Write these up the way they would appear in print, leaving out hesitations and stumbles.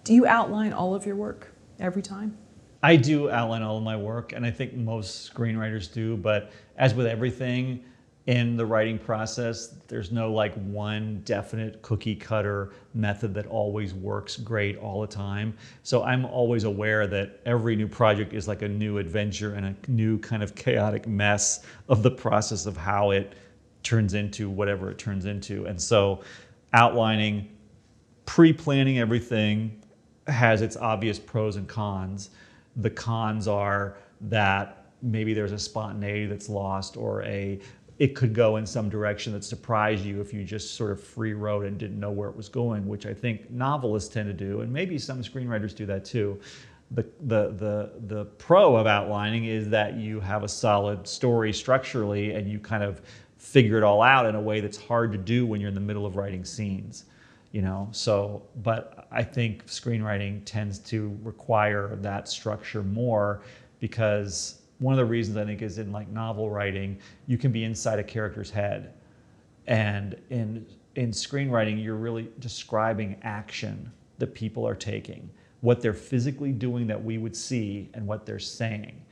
Do you outline all of your work every time? I do outline all of my work, and I think most screenwriters do, but as with everything in the writing process, there's no like one definite cookie cutter method that always works great all the time. So I'm always aware that every new project is like a new adventure and a new kind of chaotic mess of the process of how it turns into whatever it turns into. And so outlining, pre-planning everything has its obvious pros and cons. The cons are that maybe there's a spontaneity that's lost, or it could go in some direction that surprised you if you just sort of free wrote and didn't know where it was going, which I think novelists tend to do, and maybe some screenwriters do that too. The pro of outlining is that you have a solid story structurally and you kind of figure it all out in a way that's hard to do when you're in the middle of writing scenes. So, but I think screenwriting tends to require that structure more, because one of the reasons I think is in like novel writing, you can be inside a character's head. And in screenwriting, you're really describing action that people are taking, what they're physically doing that we would see and what they're saying.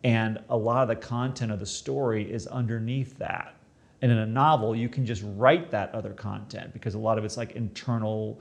And a lot of the content of the story is underneath that. And in a novel, you can just write that other content because a lot of it's like internal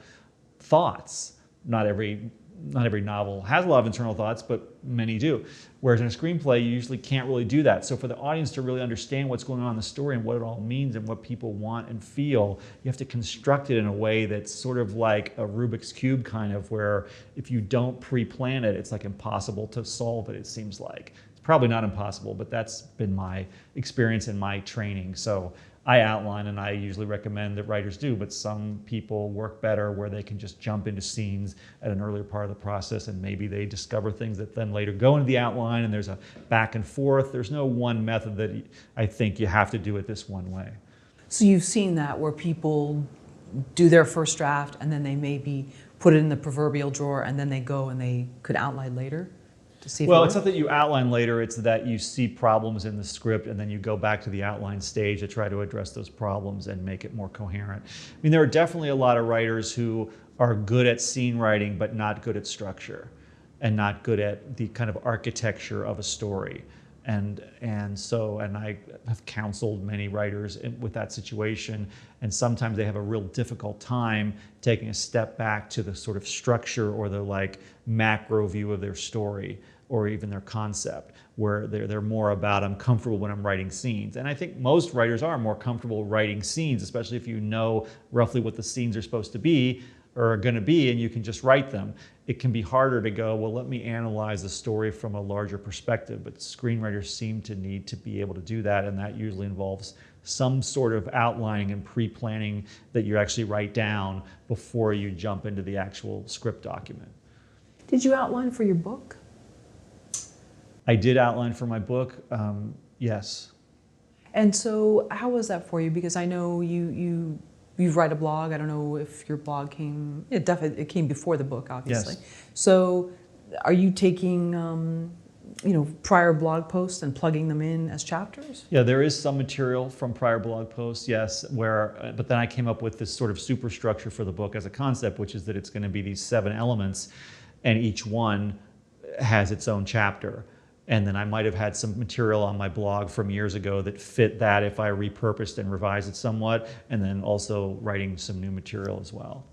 thoughts. Not every novel has a lot of internal thoughts, but many do. Whereas in a screenplay, you usually can't really do that. So for the audience to really understand what's going on in the story and what it all means and what people want and feel, you have to construct it in a way that's sort of like a Rubik's Cube kind of, where if you don't pre-plan it, it's like impossible to solve it, it seems like. Probably not impossible, but that's been my experience and my training. So I outline, and I usually recommend that writers do, but some people work better where they can just jump into scenes at an earlier part of the process, and maybe they discover things that then later go into the outline, and there's a back and forth. There's no one method that I think you have to do it this one way. So you've seen that where people do their first draft and then they maybe put it in the proverbial drawer and then they go and they could outline later? Well, it's not that you outline later, it's that you see problems in the script and then you go back to the outline stage to try to address those problems and make it more coherent. I mean, there are definitely a lot of writers who are good at scene writing but not good at structure and not good at the kind of architecture of a story. And I have counseled many writers with that situation, and sometimes they have a real difficult time taking a step back to the sort of structure or the like macro view of their story or even their concept, where they're more about, I'm comfortable when I'm writing scenes. And I think most writers are more comfortable writing scenes, especially if you know roughly what the scenes are supposed to be or are going to be, and you can just write them. It can be harder to go, well, let me analyze the story from a larger perspective, but screenwriters seem to need to be able to do that, and that usually involves some sort of outlining and pre-planning that you actually write down before you jump into the actual script document. Did you outline for your book? I did outline for my book, yes. And so how was that for you? Because I know you write a blog. I don't know if your blog came, it came before the book, obviously. Yes. So are you taking prior blog posts and plugging them in as chapters? Yeah, there is some material from prior blog posts, yes, but then I came up with this sort of superstructure for the book as a concept, which is that it's going to be these 7 elements, and each one has its own chapter. And then I might have had some material on my blog from years ago that fit that if I repurposed and revised it somewhat, and then also writing some new material as well.